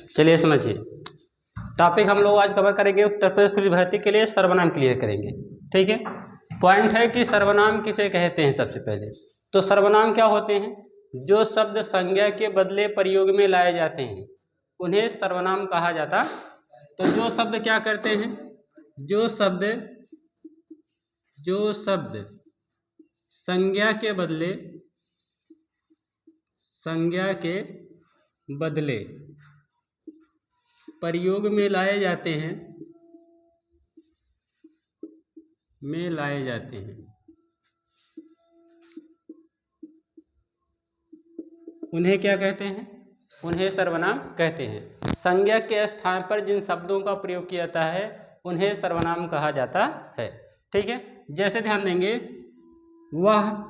चलिए समझिए, टॉपिक हम लोग आज कवर करेंगे उत्तर प्रदेश पुलिस भर्ती के लिए सर्वनाम क्लियर करेंगे। ठीक है, पॉइंट है कि सर्वनाम किसे कहते हैं। सबसे पहले तो सर्वनाम क्या होते हैं? जो शब्द संज्ञा के बदले प्रयोग में लाए जाते हैं उन्हें सर्वनाम कहा जाता। तो जो शब्द क्या करते हैं? जो शब्द संज्ञा के बदले प्रयोग में लाए जाते हैं उन्हें क्या कहते हैं? उन्हें सर्वनाम कहते हैं। संज्ञा के स्थान पर जिन शब्दों का प्रयोग किया जाता है उन्हें सर्वनाम कहा जाता है। ठीक है, जैसे ध्यान देंगे, वह,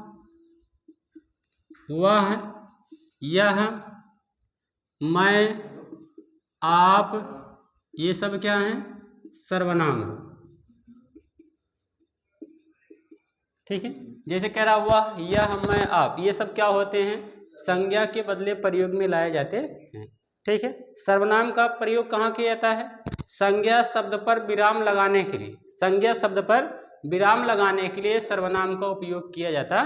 यह, मैं, आप, ये सब क्या हैं? सर्वनाम। ठीक है, जैसे कह रहा वह, यह, मैं, आप, ये सब क्या होते हैं? संज्ञा के बदले प्रयोग में लाए जाते हैं। ठीक है, सर्वनाम का प्रयोग कहाँ किया जाता है? संज्ञा शब्द पर विराम लगाने के लिए। संज्ञा शब्द पर विराम लगाने के लिए सर्वनाम का उपयोग किया जाता।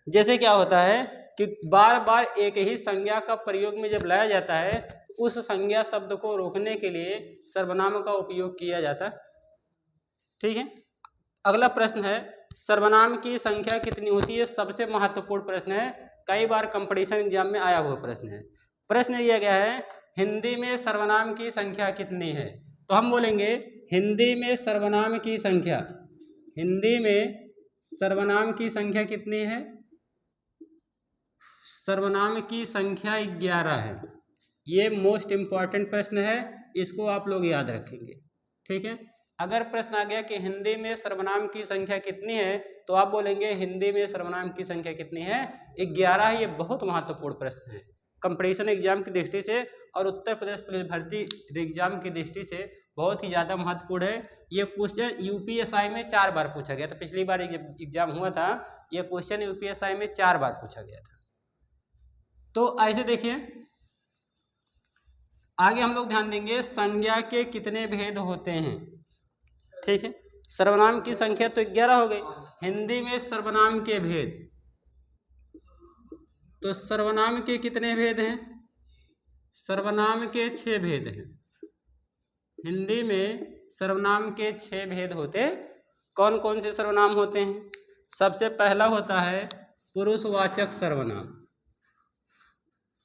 जैसे क्या होता है कि बार बार एक ही संज्ञा का प्रयोग में जब लाया जाता है उस संज्ञा शब्द को रोकने के लिए सर्वनाम का उपयोग किया जाता। ठीक है, अगला प्रश्न है, सर्वनाम की संख्या कितनी होती है? सबसे महत्वपूर्ण प्रश्न है, कई बार कंपटीशन एग्जाम में आया हुआ प्रश्न है। प्रश्न दिया गया है, हिंदी में सर्वनाम की संख्या कितनी है? तो हम बोलेंगे हिंदी में सर्वनाम की संख्या, कितनी है? सर्वनाम की संख्या 11 है। ये मोस्ट इंपॉर्टेंट प्रश्न है, इसको आप लोग याद रखेंगे। ठीक है, अगर प्रश्न आ गया कि हिंदी में सर्वनाम की संख्या कितनी है तो आप बोलेंगे हिंदी में सर्वनाम की संख्या कितनी है? 11 है। ये बहुत महत्वपूर्ण प्रश्न है कंपटीशन एग्जाम की दृष्टि से और उत्तर प्रदेश पुलिस भर्ती एग्जाम की दृष्टि से बहुत ही ज़्यादा महत्वपूर्ण है। ये क्वेश्चन यूपीएसआई में 4 बार पूछा गया था। पिछली बार एग्जाम हुआ था, ये क्वेश्चन यूपीएसआई में 4 बार पूछा गया था। तो ऐसे देखिए, आगे हम लोग ध्यान देंगे संज्ञा के कितने भेद होते हैं। ठीक है, सर्वनाम की संख्या तो 11 हो गई। हिंदी में सर्वनाम के भेद, तो सर्वनाम के कितने भेद हैं? सर्वनाम के 6 भेद हैं। हिंदी में सर्वनाम के 6 भेद होते। कौन कौन से सर्वनाम होते हैं? सबसे पहला होता है पुरुषवाचक सर्वनाम।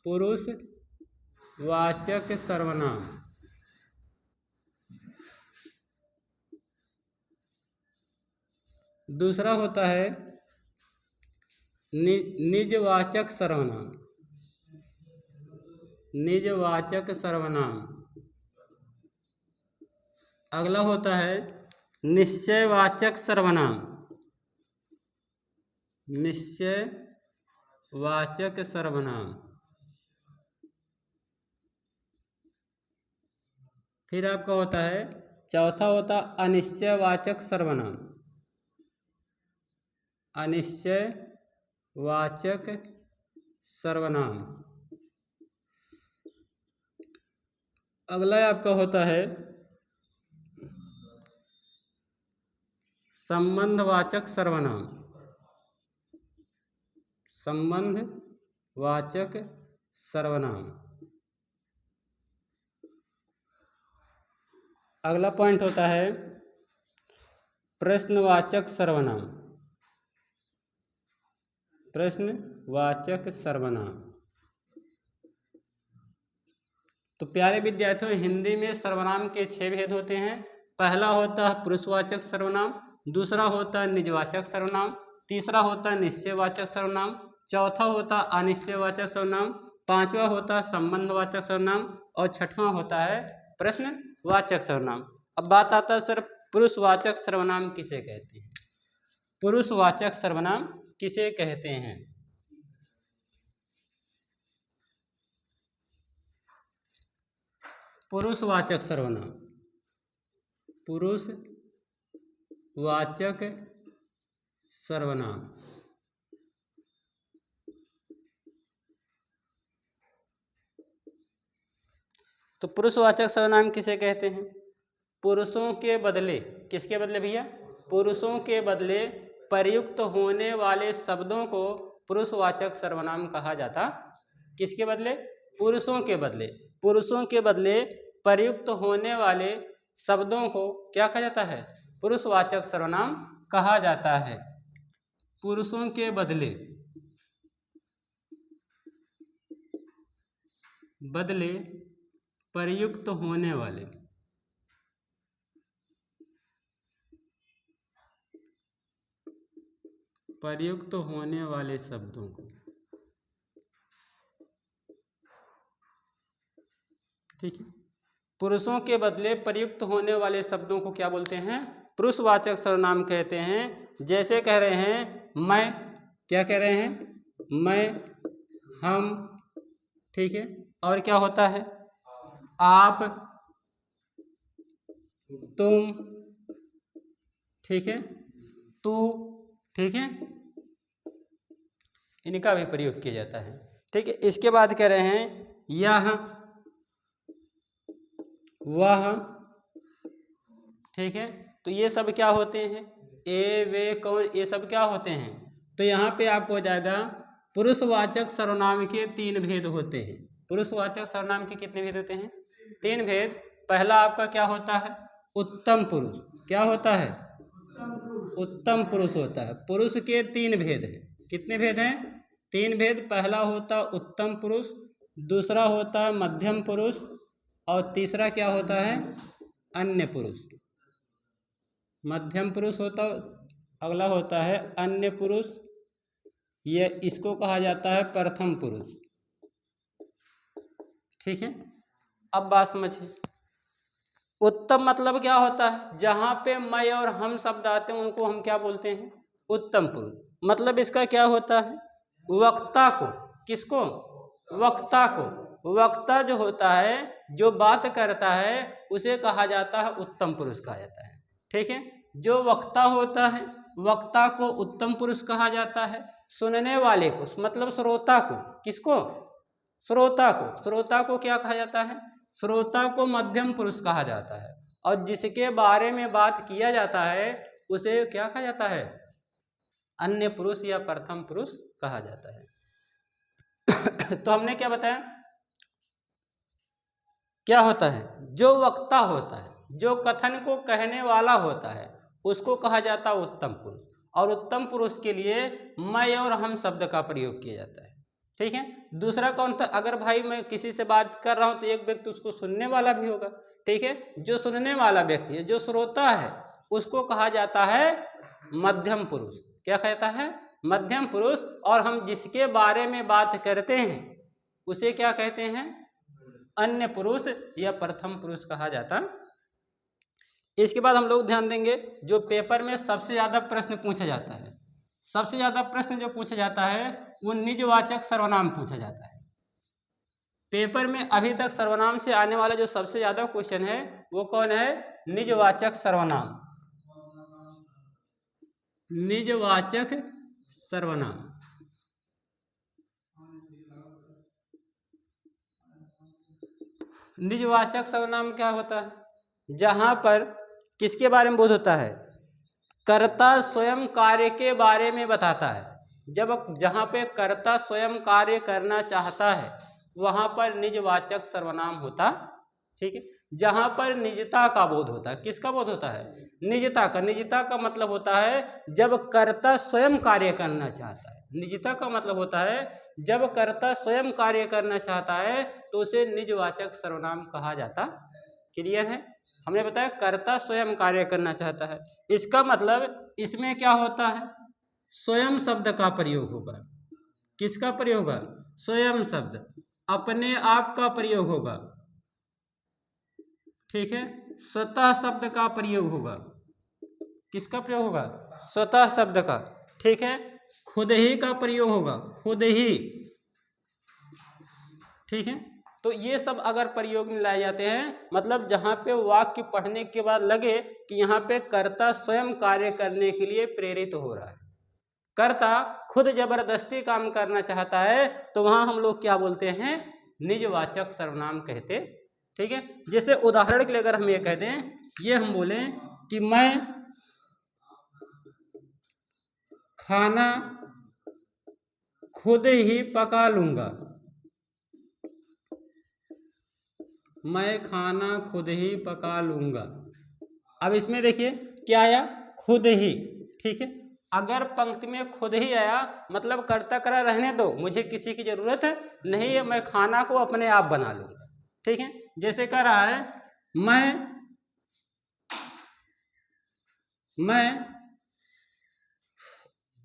पुरुषवाचक सर्वनाम। दूसरा होता है निजवाचक सर्वनाम। निजवाचक सर्वनाम। अगला होता है निश्चयवाचक सर्वनाम। निश्चयवाचक सर्वनाम। फिर आपका होता है चौथा होता अनिश्चयवाचक सर्वनाम। अनिश्चयवाचक सर्वनाम। अगला आपका होता है संबंधवाचक सर्वनाम। संबंधवाचक सर्वनाम। अगला पॉइंट होता है प्रश्नवाचक सर्वनाम। प्रश्नवाचक सर्वनाम। तो प्यारे विद्यार्थियों, हिंदी में सर्वनाम के 6 भेद होते हैं। पहला होता है पुरुषवाचक सर्वनाम, दूसरा होता है निजवाचक सर्वनाम, तीसरा होता है निश्चयवाचक सर्वनाम, चौथा होता है अनिश्चयवाचक सर्वनाम, पांचवा होता है संबंधवाचक सर्वनाम और छठवां होता है प्रश्नवाचक सर्वनाम। अब बात आता है सर पुरुषवाचक सर्वनाम किसे कहते हैं? पुरुषवाचक सर्वनाम किसे कहते हैं? पुरुषवाचक सर्वनाम। पुरुषवाचक सर्वनाम। तो पुरुषवाचक सर्वनाम किसे कहते हैं? पुरुषों के बदले, किसके बदले भैया? पुरुषों के बदले प्रयुक्त होने वाले शब्दों को पुरुषवाचक सर्वनाम कहा जाता। किसके बदले? पुरुषों के बदले। पुरुषों के बदले प्रयुक्त होने वाले शब्दों को क्या कहा जाता है? पुरुषवाचक सर्वनाम कहा जाता है। पुरुषों के बदले प्रयुक्त होने वाले शब्दों को, ठीक है, पुरुषों के बदले प्रयुक्त होने वाले शब्दों को क्या बोलते हैं? पुरुषवाचक सर्वनाम कहते हैं। जैसे कह रहे हैं मैं, क्या कह रहे हैं? मैं, हम, ठीक है, और क्या होता है? आप, तुम, ठीक है, तू, ठीक है, इनका भी प्रयोग किया जाता है। ठीक है, इसके बाद कह रहे हैं यह, वह, ठीक है, तो ये सब क्या होते हैं? ए, वे, कौन, ये सब क्या होते हैं? तो यहाँ पे आपको हो जाएगा पुरुषवाचक सर्वनाम के 3 भेद होते हैं। पुरुषवाचक सर्वनाम के कितने भेद होते हैं? 3 भेद। पहला आपका क्या होता है? उत्तम पुरुष। क्या होता है? उत्तम पुरुष होता है। पुरुष के 3 भेद हैं। कितने भेद हैं? 3 भेद। पहला होता उत्तम पुरुष, दूसरा होता है मध्यम पुरुष, और तीसरा क्या होता है? अन्य पुरुष। मध्यम पुरुष होता, अगला होता है अन्य पुरुष, ये इसको कहा जाता है प्रथम पुरुष। ठीक है, अब बात समझिए। उत्तम मतलब क्या होता है? जहाँ पे मैं और हम शब्द आते हैं उनको हम क्या बोलते हैं? उत्तम पुरुष। मतलब इसका क्या होता है? वक्ता को, किसको? वक्ता को। वक्ता जो होता है, जो बात करता है, उसे कहा जाता है उत्तम पुरुष कहा जाता है। ठीक है, जो वक्ता होता है, वक्ता को उत्तम पुरुष कहा जाता है। सुनने वाले को, मतलब श्रोता को, किसको? श्रोता को। श्रोता को क्या कहा जाता है? श्रोता को मध्यम पुरुष कहा जाता है। और जिसके बारे में बात किया जाता है उसे क्या कहा जाता है? अन्य पुरुष या प्रथम पुरुष कहा जाता है। तो हमने क्या बताया? क्या होता है? जो वक्ता होता है, जो कथन को कहने वाला होता है, उसको कहा जाता है उत्तम पुरुष। और उत्तम पुरुष के लिए मैं और हम शब्द का प्रयोग किया जाता है। ठीक है, दूसरा कौन था? अगर भाई मैं किसी से बात कर रहा हूं तो एक व्यक्ति उसको सुनने वाला भी होगा। ठीक है, जो सुनने वाला व्यक्ति है, जो श्रोता है, उसको कहा जाता है मध्यम पुरुष। क्या कहता है? मध्यम पुरुष। और हम जिसके बारे में बात करते हैं उसे क्या कहते हैं? अन्य पुरुष या प्रथम पुरुष कहा जाता। इसके बाद हम लोग ध्यान देंगे, जो पेपर में सबसे ज्यादा प्रश्न पूछा जाता है, सबसे ज्यादा प्रश्न जो पूछा जाता है वो निजवाचक सर्वनाम पूछा जाता है। पेपर में अभी तक सर्वनाम से आने वाला जो सबसे ज्यादा क्वेश्चन है वो कौन है? निजवाचक सर्वनाम। निजवाचक सर्वनाम। निजवाचक सर्वनाम क्या होता है? जहां पर किसके बारे में बोध होता है? कर्ता स्वयं कार्य के बारे में बताता है। जहां पे कर्ता स्वयं कार्य करना चाहता है वहां पर निजवाचक सर्वनाम होता। ठीक है, जहां पर निजता का बोध होता है। किसका बोध होता है? निजता का। निजता का मतलब होता है जब कर्ता स्वयं कार्य करना चाहता है। निजता का मतलब होता है जब कर्ता स्वयं कार्य करना चाहता है तो उसे निजवाचक सर्वनाम कहा जाता। क्लियर है? हमने बताया कर्ता स्वयं कार्य करना चाहता है, इसका मतलब इसमें क्या होता है? स्वयं शब्द का प्रयोग होगा। किसका प्रयोग होगा? स्वयं शब्द, अपने आप का प्रयोग होगा। ठीक है, स्वतः शब्द का प्रयोग होगा। किसका प्रयोग होगा? स्वतः शब्द का। ठीक है, खुद ही का प्रयोग होगा, खुद ही। ठीक है, तो ये सब अगर प्रयोग में लाए जाते हैं, मतलब जहाँ पे वाक्य पढ़ने के बाद लगे कि यहाँ पे कर्ता स्वयं कार्य करने के लिए प्रेरित हो रहा है, कर्ता खुद जबरदस्ती काम करना चाहता है, तो वहाँ हम लोग क्या बोलते हैं? निजवाचक सर्वनाम कहते। ठीक है। जैसे उदाहरण के लिए अगर हम ये कह दें, ये हम बोलें कि मैं खाना खुद ही पका लूंगा, मैं खाना खुद ही पका लूंगा। अब इसमें देखिए क्या आया, खुद ही, ठीक है। अगर पंक्ति में खुद ही आया मतलब करता करा रहने दो, मुझे किसी की जरूरत नहीं है, मैं खाना को अपने आप बना लूंगा, ठीक है। जैसे कह रहा है मैं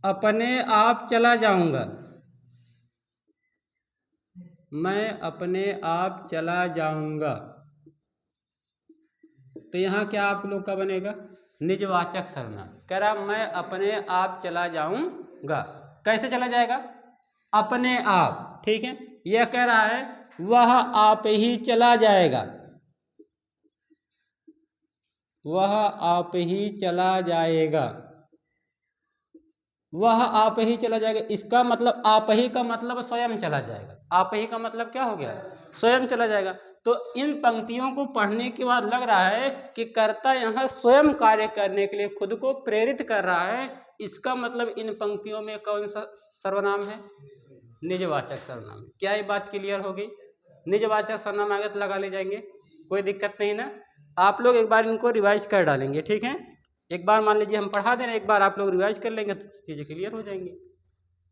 अपने आप चला जाऊंगा, मैं अपने आप चला जाऊंगा। तो यहाँ क्या आप लोग का बनेगा, निजवाचक सर्वनाम। कह रहा मैं अपने आप चला जाऊंगा, कैसे चला जाएगा, अपने आप, ठीक है। यह कह रहा है वह आप ही चला जाएगा, वह आप ही चला जाएगा, वह आप ही चला जाएगा। इसका मतलब आप ही का मतलब स्वयं चला जाएगा, आप ही का मतलब क्या हो गया, स्वयं चला जाएगा। तो इन पंक्तियों को पढ़ने के बाद लग रहा है कि कर्ता यहाँ स्वयं कार्य करने के लिए खुद को प्रेरित कर रहा है। इसका मतलब इन पंक्तियों में कौन सा सर्वनाम है, निजवाचक सर्वनाम। क्या ये बात क्लियर होगी, निजवाचक सर्वनाम आगे तो लगा ले जाएंगे, कोई दिक्कत नहीं ना। आप लोग एक बार इनको रिवाइज कर डालेंगे, ठीक है। एक बार मान लीजिए हम पढ़ा दे रहे हैं, एक बार आप लोग रिवाइज कर लेंगे तो चीज़ें क्लियर हो जाएंगी।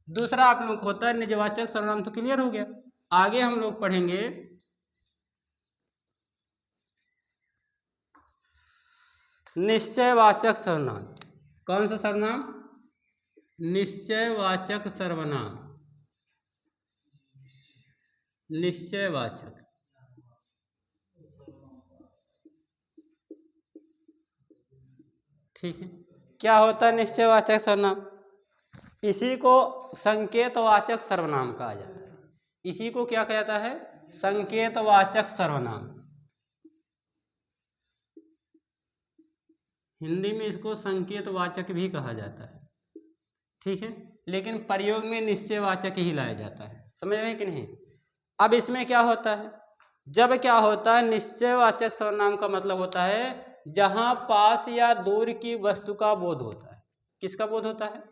दूसरा आप लोग को होता है निजवाचक सर्वनाम, तो क्लियर हो गया। आगे हम लोग पढ़ेंगे निश्चयवाचक सर्वनाम। कौन सा सर्वनाम, निश्चयवाचक सर्वनाम, निश्चयवाचक। ठीक है, क्या होता है निश्चयवाचक सर्वनाम, इसी को संकेतवाचक सर्वनाम कहा जाता है। इसी को क्या कहा जाता है, संकेतवाचक सर्वनाम। हिंदी में इसको संकेतवाचक भी कहा जाता है, ठीक है। लेकिन प्रयोग में निश्चयवाचक ही लाया जाता है, समझ रहे हैं कि नहीं। अब इसमें क्या होता है, जब क्या होता है, निश्चयवाचक सर्वनाम का मतलब होता है जहां पास या दूर की वस्तु का बोध होता है। किसका बोध होता है,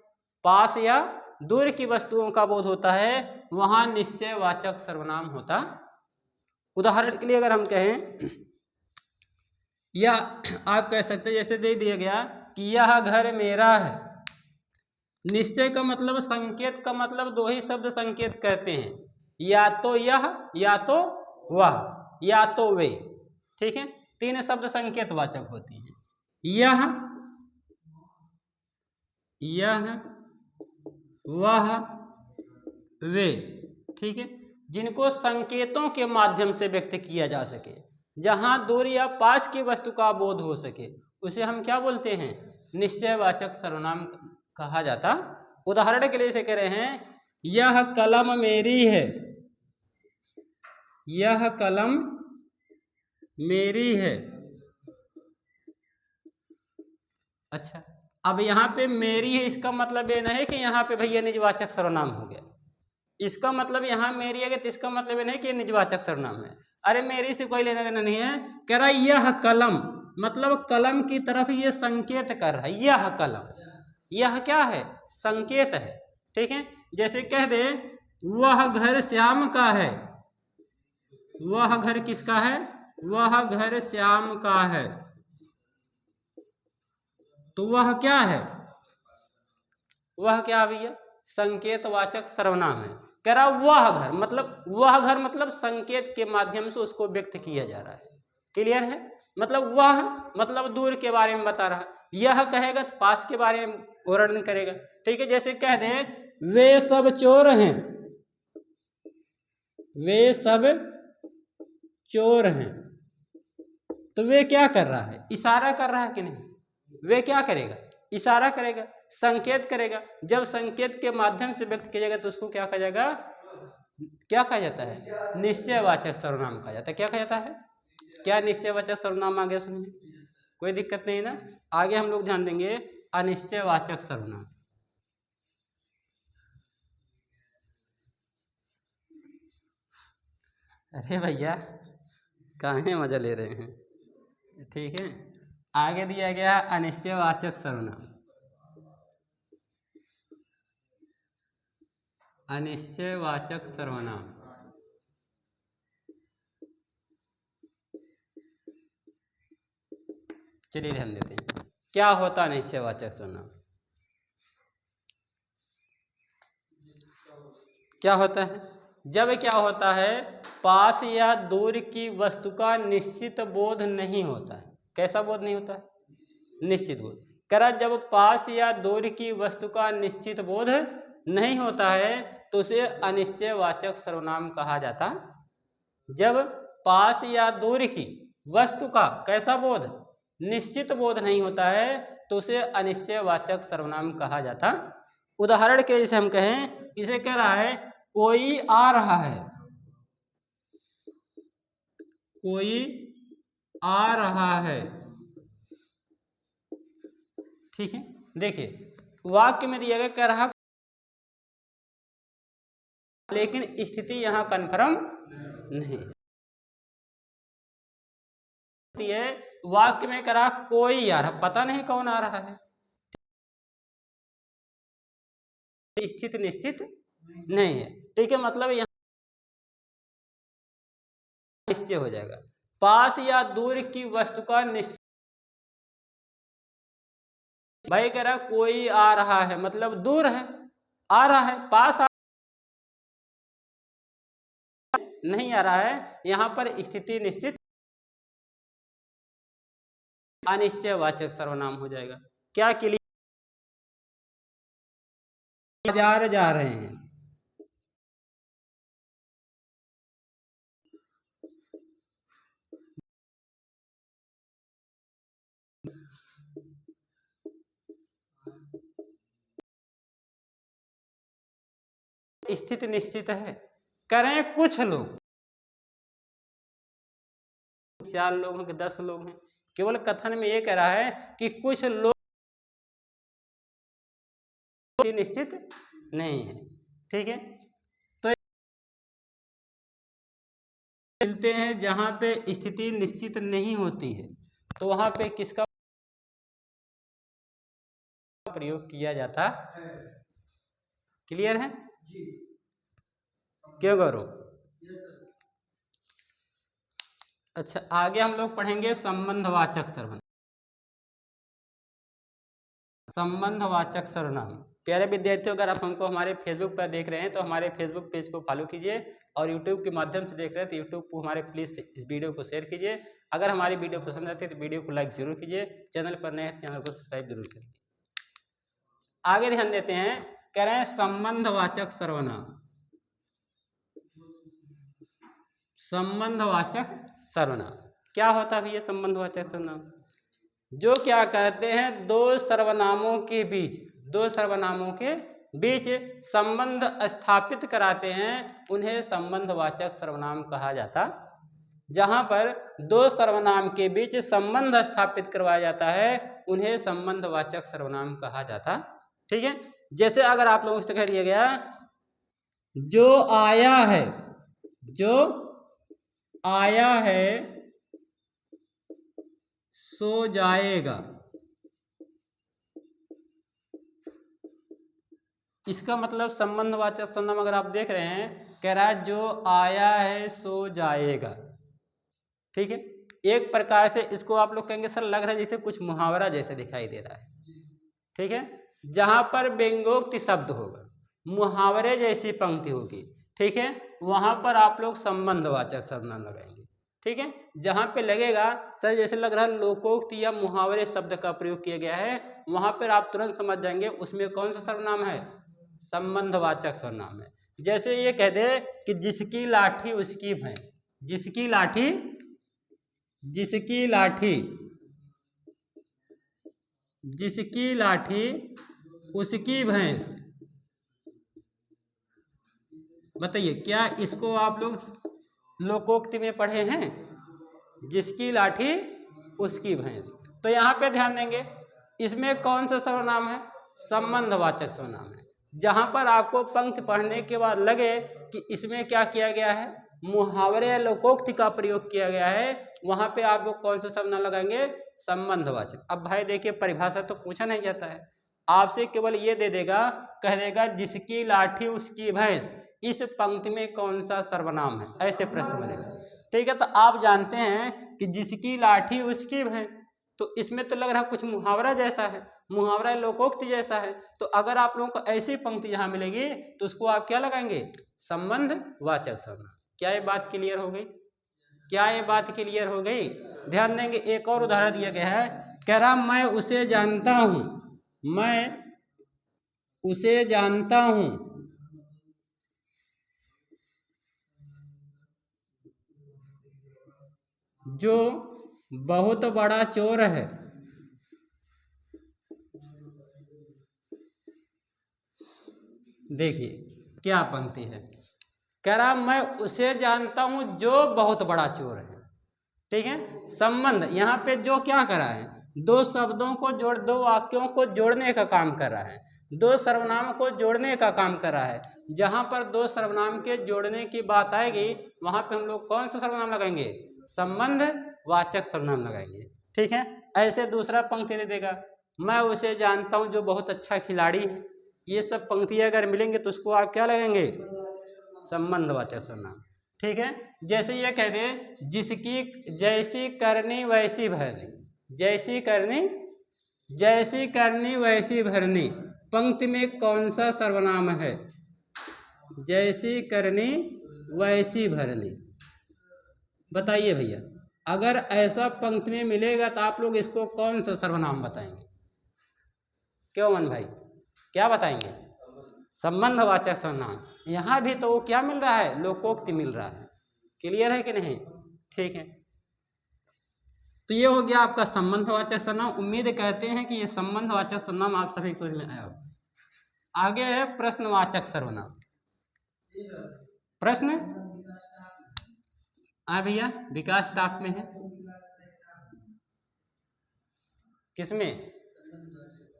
पास या दूर की वस्तुओं का बोध होता है, वहां निश्चयवाचक सर्वनाम होता। उदाहरण के लिए अगर हम कहें, या आप कह सकते हैं जैसे दे दिया गया कि यह घर मेरा है। निश्चय का मतलब, संकेत का मतलब दो ही शब्द संकेत कहते हैं, या तो यह, या तो वह, या तो वे, ठीक है। तीन शब्द संकेतवाचक होते हैं, यह, वह, वे, ठीक है। जिनको संकेतों के माध्यम से व्यक्त किया जा सके, जहां दूर या पास की वस्तु का बोध हो सके, उसे हम क्या बोलते हैं, निश्चयवाचक सर्वनाम कहा जाता। उदाहरण के लिए इसे कह रहे हैं यह कलम मेरी है, यह कलम मेरी है। अच्छा, अब यहाँ पे मेरी है, इसका मतलब ये नहीं कि यहाँ पे भैया निजवाचक सर्वनाम हो गया। इसका मतलब यहाँ मेरी है तो इसका मतलब ये नहीं कि निजवाचक सर्वनाम है। अरे मेरी से कोई लेना देना नहीं है। कह रहा है यह कलम, मतलब कलम की तरफ ये संकेत कर रहा है। यह कलम, यह क्या है, संकेत है, ठीक है। जैसे कह दे वह घर श्याम का है, वह घर किसका है, वह घर श्याम का है, तो वह क्या है, वह क्या भैया, संकेतवाचक सर्वनाम है। कह रहा वह घर, मतलब वह घर मतलब संकेत के माध्यम से उसको व्यक्त किया जा रहा है। क्लियर है, मतलब वह मतलब दूर के बारे में बता रहा है, यह कहेगा तो पास के बारे में वर्णन करेगा, ठीक है। जैसे कह दे वे सब चोर हैं, वे सब चोर हैं, तो वे क्या कर रहा है, इशारा कर रहा है कि नहीं, वे क्या करेगा, इशारा करेगा, संकेत करेगा। जब संकेत के माध्यम से व्यक्त किया जाएगा तो उसको क्या कहा जाएगा, क्या कहा जाता है, निश्चयवाचक सर्वनाम कहा जाता है। क्या कहा जाता है, क्या निश्चयवाचक सर्वनाम आ गया सुनिए, कोई दिक्कत नहीं ना। आगे हम लोग ध्यान देंगे अनिश्चयवाचक सर्वनाम। अरे भैया काहे मजा ले रहे हैं? ठीक है, आगे दिया गया अनिश्चयवाचक सर्वनाम। अनिश्चयवाचक सर्वनाम चलिए ध्यान देते हैं, क्या होता है अनिश्चयवाचक सर्वनाम? क्या होता है? जब क्या होता है, पास या दूर की वस्तु का निश्चित बोध नहीं होता है। कैसा बोध नहीं होता है? निश्चित बोध। करा जब पास या दूर की वस्तु का निश्चित बोध नहीं होता है तो उसे अनिश्चयवाचक सर्वनाम कहा जाता। जब पास या दूर की वस्तु का कैसा बोध? निश्चित बोध नहीं होता है तो उसे अनिश्चयवाचक सर्वनाम कहा जाता। उदाहरण के जैसे हम कहें, इसे कह रहा है कोई आ रहा है, कोई आ रहा है। ठीक है, देखिए वाक्य में दिया गया कह रहा, लेकिन स्थिति यहां कन्फर्म नहीं है। वाक्य में कह रहा कोई आ रहा, पता नहीं कौन आ रहा है, स्थिति निश्चित नहीं है। ठीक है, मतलब यहाँ निश्चय हो जाएगा। पास या दूर की वस्तु का निश्चय, भाई कह रहा कोई आ रहा है मतलब दूर है, आ रहा है, पास नहीं आ रहा है। यहां पर स्थिति निश्चित, अनिश्चयवाचक सर्वनाम हो जाएगा। क्या क्लियर? बाजार जा रहे हैं, स्थिति निश्चित है। करें कुछ लोग, 4 लोग हैं कि 10 लोग हैं, केवल कथन में ये कह रहा है कि कुछ लोग निश्चित नहीं है। ठीक है, तो मिलते हैं जहां पे स्थिति निश्चित नहीं होती है तो वहां पे किसका प्रयोग किया जाता है? क्लियर है? क्यों करो? अच्छा, आगे हम लोग पढ़ेंगे संबंधवाचक सर्वनाम। संबंधवाचक सर्वनाम। प्यारे विद्यार्थियों, अगर आप हमको हमारे फेसबुक पर देख रहे हैं तो हमारे फेसबुक पेज को फॉलो कीजिए, और यूट्यूब के माध्यम से देख रहे हैं तो यूट्यूब को हमारे प्लीज़ इस वीडियो को शेयर कीजिए। अगर हमारी वीडियो पसंद आती है तो वीडियो को लाइक जरूर कीजिए, चैनल पर नए हैं चैनल को सब्सक्राइब जरूर कीजिए। आगे ध्यान देते हैं, कह रहे हैं संबंधवाचक सर्वनाम। संबंधवाचक सर्वनाम क्या होता है भैया? संबंधवाचक सर्वनाम जो क्या कहते हैं, दो सर्वनामों के बीच संबंध स्थापित कराते हैं, उन्हें संबंधवाचक सर्वनाम कहा जाता। जहां पर दो सर्वनाम के बीच संबंध स्थापित करवाया जाता है उन्हें संबंधवाचक सर्वनाम कहा जाता। ठीक है, जैसे अगर आप लोगों से कह दिया गया जो आया है, जो आया है सो जाएगा, इसका मतलब संबंधवाचक सर्वनाम अगर आप देख रहे हैं, कह रहा है जो आया है सो जाएगा। ठीक है, एक प्रकार से इसको आप लोग कहेंगे सर लग रहा है जैसे कुछ मुहावरा जैसे दिखाई दे रहा है। ठीक है, जहां पर व्यंग्योक्ति शब्द होगा, मुहावरे जैसी पंक्ति होगी, ठीक है, वहां पर आप लोग संबंधवाचक सर्वनाम लगाएंगे। ठीक है, जहां पे लगेगा सर जैसे लग रहा है लोकोक्ति या मुहावरे शब्द का प्रयोग किया गया है, वहां पर आप तुरंत समझ जाएंगे उसमें कौन सा सर्वनाम है, संबंधवाचक सर्वनाम है। जैसे ये कह दे कि जिसकी लाठी उसकी भैंस, जिसकी लाठी, जिसकी लाठी, जिसकी लाठी उसकी भैंस। बताइए क्या इसको आप लोग लोकोक्ति में पढ़े हैं? जिसकी लाठी उसकी भैंस। तो यहाँ पे ध्यान देंगे इसमें कौन सा सर्वनाम है, संबंधवाचक सर्वनाम है। जहां पर आपको पंक्ति पढ़ने के बाद लगे कि इसमें क्या किया गया है, मुहावरे या लोकोक्ति का प्रयोग किया गया है, वहां पे आप लोग कौन सा सर्वनाम लगाएंगे? संबंधवाचक। अब भाई देखिए, परिभाषा तो पूछा नहीं जाता है, आपसे केवल ये दे देगा, कह देगा जिसकी लाठी उसकी भैंस, इस पंक्ति में कौन सा सर्वनाम है, ऐसे प्रश्न बनेगा। ठीक है, तो आप जानते हैं कि जिसकी लाठी उसकी भैंस, तो इसमें तो लग रहा कुछ मुहावरा जैसा है, मुहावरा लोकोक्ति जैसा है। तो अगर आप लोगों को ऐसी पंक्ति यहाँ मिलेगी तो उसको आप क्या लगाएंगे? संबंधवाचक सर्वनाम। क्या ये बात क्लियर हो गई? क्या ये बात क्लियर हो गई? ध्यान देंगे, एक और उदाहरण दिया गया है, कह रहा मैं उसे जानता हूं, मैं उसे जानता हूं, जो बहुत बड़ा चोर है। देखिए क्या पंक्ति है, कह रहा मैं उसे जानता हूं जो बहुत बड़ा चोर है। ठीक है, संबंध यहाँ पे जो क्या कर रहा है, दो शब्दों को जोड़, दो वाक्यों को जोड़ने का काम कर रहा है, दो सर्वनाम को जोड़ने का काम कर रहा है। जहां पर दो सर्वनाम के जोड़ने की बात आएगी वहां पे हम लोग कौन सा सर्वनाम लगाएंगे? संबंधवाचक सर्वनाम लगाएंगे। ठीक है, ऐसे दूसरा पंक्ति दे देगा, मैं उसे जानता हूं जो बहुत अच्छा खिलाड़ी है। ये सब पंक्तियां अगर मिलेंगे तो उसको आप क्या लगाएंगे? संबंधवाचक सर्वनाम। ठीक है, जैसे ये कह दे जिसकी जैसी करनी वैसी भरनी, जैसी करनी जैसी करनी वैसी भरनी, पंक्ति में कौन सा सर्वनाम है? जैसी करनी वैसी भरनी। बताइए भैया, अगर ऐसा पंक्ति में मिलेगा तो आप लोग इसको कौन सा सर्वनाम बताएंगे? क्यों मन भाई, क्या बताएंगे? संबंधवाचक सर्वनाम। यहाँ भी तो वो क्या मिल रहा है? लोकोक्ति मिल रहा है। क्लियर है कि नहीं? ठीक है, तो ये हो गया आपका संबंधवाचक सर्वनाम। उम्मीद करते हैं कि ये संबंधवाचक सर्वनाम आप सभी समझ में आया हो। आगे है प्रश्नवाचक सर्वनाम। प्रश्न भैया विकास टाप में है, किसमें?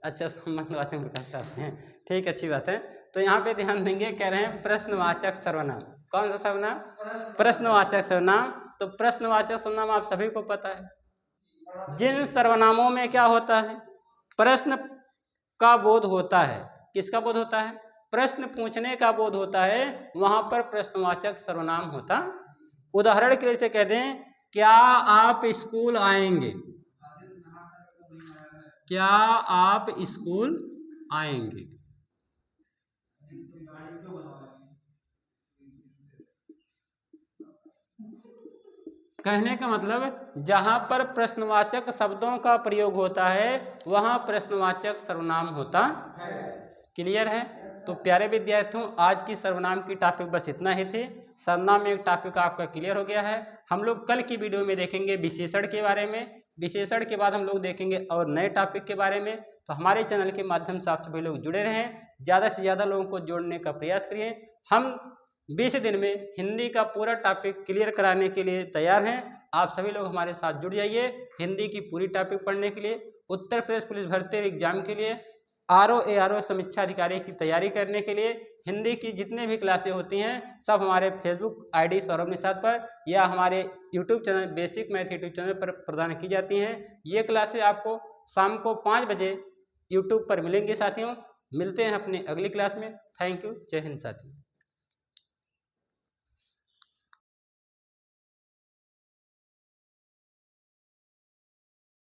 अच्छा, संबंधवाचक विकास टाप में है। ठीक, अच्छी बात है। तो यहाँ पे ध्यान देंगे, कह रहे हैं प्रश्नवाचक सर्वनाम। कौन सा सर्वनाम? प्रश्नवाचक सर्वनाम। तो प्रश्नवाचक सर्वनाम आप सभी को पता है, जिन सर्वनामों में क्या होता है? प्रश्न का बोध होता है। किसका बोध होता है? प्रश्न पूछने का बोध होता है, वहां पर प्रश्नवाचक सर्वनाम होता। उदाहरण के लिए से कह दें, क्या आप स्कूल आएंगे? क्या आप स्कूल आएंगे? कहने का मतलब जहां पर प्रश्नवाचक शब्दों का प्रयोग होता है वहां प्रश्नवाचक सर्वनाम होता है। क्लियर है? तो प्यारे विद्यार्थियों, आज की सर्वनाम की टॉपिक बस इतना ही थे। सर्वनाम में एक टॉपिक आपका क्लियर हो गया है। हम लोग कल की वीडियो में देखेंगे विशेषण के बारे में, विशेषण के बाद हम लोग देखेंगे और नए टॉपिक के बारे में। तो हमारे चैनल के माध्यम से आप सभी लोग जुड़े रहें, ज़्यादा से ज़्यादा लोगों को जोड़ने का प्रयास करिए। हम 20 दिन में हिंदी का पूरा टॉपिक क्लियर कराने के लिए तैयार हैं। आप सभी लोग हमारे साथ जुड़ जाइए हिंदी की पूरी टॉपिक पढ़ने के लिए, उत्तर प्रदेश पुलिस भर्ती एग्जाम के लिए, आरओ एआरओ समीक्षा अधिकारी की तैयारी करने के लिए। हिंदी की जितने भी क्लासें होती हैं सब हमारे फेसबुक आईडी सौरभ निषाद पर या हमारे YouTube channel basic math YouTube channel पर प्रदान की जाती हैं। ये क्लासें आपको शाम को 5 बजे यूट्यूब पर मिलेंगे। साथियों, मिलते हैं अपने अगली क्लास में। Thank you. जय हिंद साथियों।